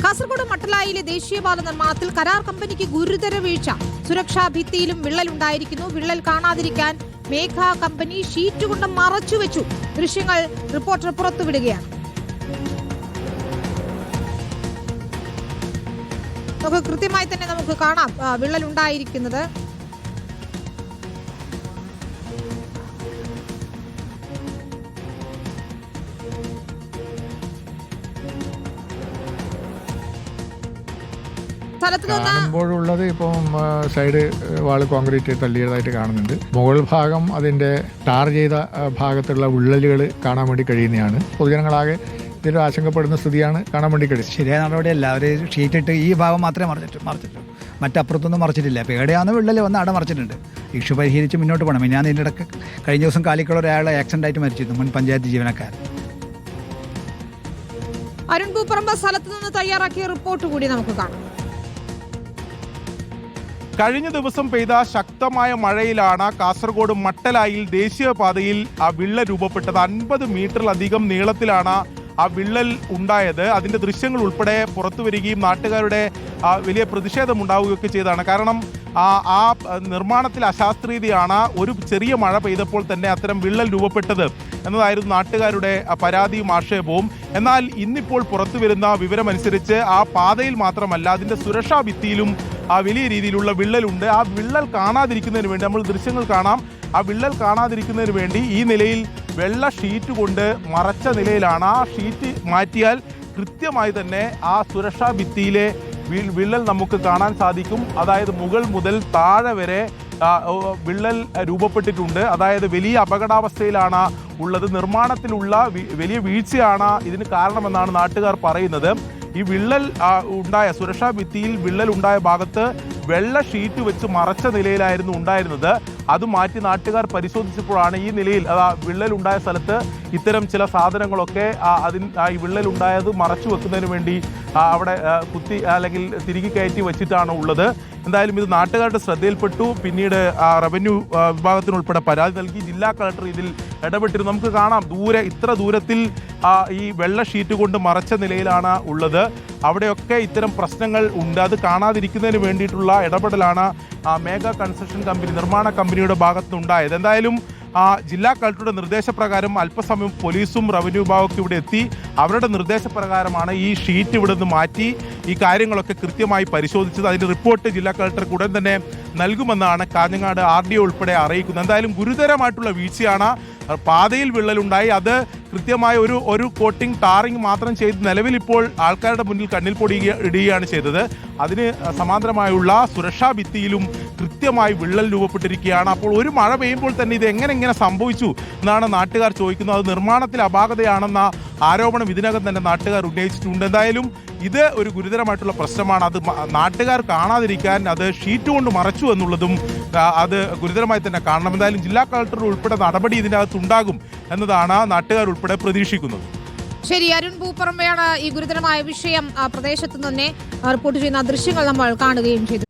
കാസർഗോഡ് മട്ടലായിലെ ദേശീയപാത നിർമ്മാണത്തിൽ കരാർ കമ്പനിക്ക് ഗുരുതര വീഴ്ച. സുരക്ഷാ ഭിത്തിയിലും വിള്ളലുണ്ടായിരിക്കുന്നു. വിള്ളൽ കാണാതിരിക്കാൻ മേഘ കമ്പനി ഷീറ്റ് കൊണ്ട് മറച്ചുവെച്ചു. ദൃശ്യങ്ങൾ റിപ്പോർട്ടർ പുറത്തുവിടുകയാണ്. കൃത്യമായി തന്നെ നമുക്ക് കാണാം വിള്ളലുണ്ടായിരിക്കുന്നത്. കാണുമ്പോഴുള്ളത് ഇപ്പം സൈഡ് വാള് കോൺക്രീറ്റ് തള്ളിയതായിട്ട് കാണുന്നുണ്ട്. മുകൾ ഭാഗം അതിന്റെ ടാർ ചെയ്ത ഭാഗത്തുള്ള വിള്ളലുകൾ കാണാൻ വേണ്ടി കഴിയുന്നതാണ്. പൊതുജനങ്ങളാകെ ഇതിൽ ആശങ്കപ്പെടുന്ന സ്ഥിതിയാണ് കാണാൻ വേണ്ടി കഴിയും. ശരിയായ നടപടിയല്ല. അവർ ഷീറ്റിട്ട് ഈ ഭാഗം മാത്രമേ മറിച്ചിട്ടുള്ളൂ, മറ്റപ്പുറത്തൊന്നും മറിച്ചിട്ടില്ല. അപ്പോൾ എവിടെയാണ് വിള്ളൽ വന്ന് അവിടെ മറിച്ചിട്ടുണ്ട്. ഇഷ്യൂ പരിഹരിച്ച് മുന്നോട്ട് പോകണം. ഞാൻ ഇതിൻ്റെ ഇടയ്ക്ക് കഴിഞ്ഞ ദിവസം കാലിക്കുള്ള ഒരാളെ ആക്സിഡന്റ് ആയിട്ട് മരിച്ചിരുന്നു, മുൻ പഞ്ചായത്ത് ജീവനക്കാരൻ. അരുൺ പൂപ്പറമ്പ് സ്ഥലത്ത് നിന്ന് തയ്യാറാക്കിയ റിപ്പോർട്ട് കൂടി നമുക്ക് കാണാം. കഴിഞ്ഞ ദിവസം പെയ്ത ശക്തമായ മഴയിലാണ് കാസർഗോഡ് മട്ടലായിൽ ദേശീയപാതയിൽ ആ വിള്ളൽ രൂപപ്പെട്ടത്. 50 മീറ്ററിലധികം നീളത്തിലാണ് ആ വിള്ളൽ ഉണ്ടായത്. അതിന്റെ ദൃശ്യങ്ങൾ ഉൾപ്പെടെ പുറത്തു വരികയും നാട്ടുകാരുടെ വലിയ പ്രതിഷേധം ഉണ്ടാവുകയൊക്കെ ചെയ്തതാണ്. കാരണം ആ നിർമ്മാണത്തിൽ അശാസ്ത്രീയതയാണ്. ഒരു ചെറിയ മഴ പെയ്തപ്പോൾ തന്നെ അത്തരം വിള്ളൽ രൂപപ്പെട്ടത് എന്നതായിരുന്നു നാട്ടുകാരുടെ പരാതിയും ആക്ഷേപവും. എന്നാൽ ഇന്നിപ്പോൾ പുറത്തു വരുന്ന വിവരമനുസരിച്ച് ആ പാതയിൽ മാത്രമല്ല, അതിന്റെ സുരക്ഷാ ഭിത്തിയിലും വലിയ രീതിയിലുള്ള വിള്ളലുണ്ട്. ആ വിള്ളൽ കാണാതിരിക്കുന്നതിന് വേണ്ടി നമ്മൾ ദൃശ്യങ്ങൾ കാണാം. ആ വിള്ളൽ കാണാതിരിക്കുന്നതിന് വേണ്ടി ഈ നിലയിൽ വെള്ള ഷീറ്റ് കൊണ്ട് മറച്ച നിലയിലാണ്. ആ ഷീറ്റ് മാറ്റിയാൽ കൃത്യമായി തന്നെ ആ സുരക്ഷാ ഭിത്തിയിലെ വിള്ളൽ നമുക്ക് കാണാൻ സാധിക്കും. അതായത് മുകൾ മുതൽ താഴെ വരെ വിള്ളൽ രൂപപ്പെട്ടിട്ടുണ്ട്. അതായത് വലിയ അപകടാവസ്ഥയിലാണ് ഉള്ളത്. നിർമ്മാണത്തിലുള്ള വലിയ വീഴ്ചയാണ് ഇതിന് കാരണമെന്നാണ് നാട്ടുകാർ പറയുന്നത്. ഈ വിള്ളൽ ഉണ്ടായ സുരക്ഷാ ഭിത്തിയിൽ വിള്ളൽ ഉണ്ടായ ഭാഗത്ത് വെള്ള ഷീറ്റ് വെച്ച് മറച്ച നിലയിലായിരുന്നു ഉണ്ടായിരുന്നത്. അത് മാറ്റി നാട്ടുകാർ പരിശോധിച്ചപ്പോഴാണ് ഈ നിലയിൽ വിള്ളൽ ഉണ്ടായ സ്ഥലത്ത് ഇത്തരം ചില സാധനങ്ങളൊക്കെ ഈ വിള്ളൽ ഉണ്ടായത് മറച്ചു വെക്കുന്നതിന് വേണ്ടി അവിടെ കുത്തി അല്ലെങ്കിൽ തിരികെ കയറ്റി വെച്ചിട്ടാണ് ഉള്ളത്. എന്തായാലും ഇത് നാട്ടുകാരുടെ ശ്രദ്ധയിൽപ്പെട്ടു. പിന്നീട് റവന്യൂ വിഭാഗത്തിനുൾപ്പെടെ പരാതി നൽകി. ജില്ലാ കളക്ടർ ഇതിൽ ഇടപെട്ടിരുന്നു. നമുക്ക് കാണാം ഇത്ര ദൂരത്തിൽ ഈ വെള്ള ഷീറ്റ് കൊണ്ട് മറച്ച നിലയിലാണ് ഉള്ളത്. അവിടെയൊക്കെ ഇത്തരം പ്രശ്നങ്ങൾ ഉണ്ട്. അത് കാണാതിരിക്കുന്നതിന് വേണ്ടിയിട്ടുള്ള ഇടപെടലാണ് മേഘ കൺസ്ട്രക്ഷൻ കമ്പനി, നിർമ്മാണ കമ്പനിയുടെ ഭാഗത്തുനിന്നുണ്ടായത്. എന്തായാലും ജില്ലാ കളക്ടറുടെ നിർദ്ദേശപ്രകാരം അല്പസമയം പോലീസും റവന്യൂ വിഭാഗമൊക്കെ ഇവിടെ എത്തി. അവരുടെ നിർദ്ദേശപ്രകാരമാണ് ഈ ഷീറ്റ് ഇവിടെ നിന്ന് മാറ്റി ഈ കാര്യങ്ങളൊക്കെ കൃത്യമായി പരിശോധിച്ചത്. അതിൻ്റെ റിപ്പോർട്ട് ജില്ലാ കളക്ടർക്ക് ഉടൻ തന്നെ നൽകുമെന്നാണ് കാഞ്ഞങ്ങാട് RDO ഉൾപ്പെടെ അറിയിക്കുന്നത്. എന്തായാലും ഗുരുതരമായിട്ടുള്ള വീഴ്ചയാണ്. പാതയിൽ വിള്ളലുണ്ടായി. അത് കൃത്യമായ ഒരു കോട്ടിംഗ് ടാറിങ് മാത്രം ചെയ്ത് നിലവിൽ ഇപ്പോൾ ആൾക്കാരുടെ മുന്നിൽ കണ്ണിൽ പൊടി ഇടുകയാണ് ചെയ്തത്. അതിന് സമാന്തരമായുള്ള സുരക്ഷാ ഭിത്തിയിലും കൃത്യമായി വിള്ളൽ രൂപപ്പെട്ടിരിക്കുകയാണ്. അപ്പോൾ ഒരു മഴ പെയ്യുമ്പോൾ തന്നെ ഇത് എങ്ങനെ സംഭവിച്ചു എന്നാണ് നാട്ടുകാർ ചോദിക്കുന്നത്. അത് നിർമ്മാണത്തിൽ അപാകതയാണെന്ന ആരോപണം ഇതിനകം തന്നെ നാട്ടുകാർ ഉന്നയിച്ചിട്ടുണ്ട്. എന്തായാലും ഇത് ഒരു ഗുരുതരമായിട്ടുള്ള പ്രശ്നമാണ്. അത് നാട്ടുകാർ കാണാതിരിക്കാൻ അത് ഷീറ്റ് കൊണ്ട് മറച്ചു എന്നുള്ളതും അത് ഗുരുതരമായി തന്നെ കാണണം. എന്തായാലും ജില്ലാ കളക്ടർ ഉൾപ്പെടെ നടപടി ഇതിനകത്ത് ഉണ്ടാകും എന്നതാണ് നാട്ടുകാർ ഉൾപ്പെടെ പ്രതീക്ഷിക്കുന്നത്. ശരി, അരുൺ പൂപ്പറമ്പയാണ് ഈ ഗുരുതരമായ വിഷയം പ്രദേശത്ത് തന്നെ റിപ്പോർട്ട് ചെയ്യുന്ന ദൃശ്യങ്ങൾ നമ്മൾ കാണുകയും ചെയ്തു.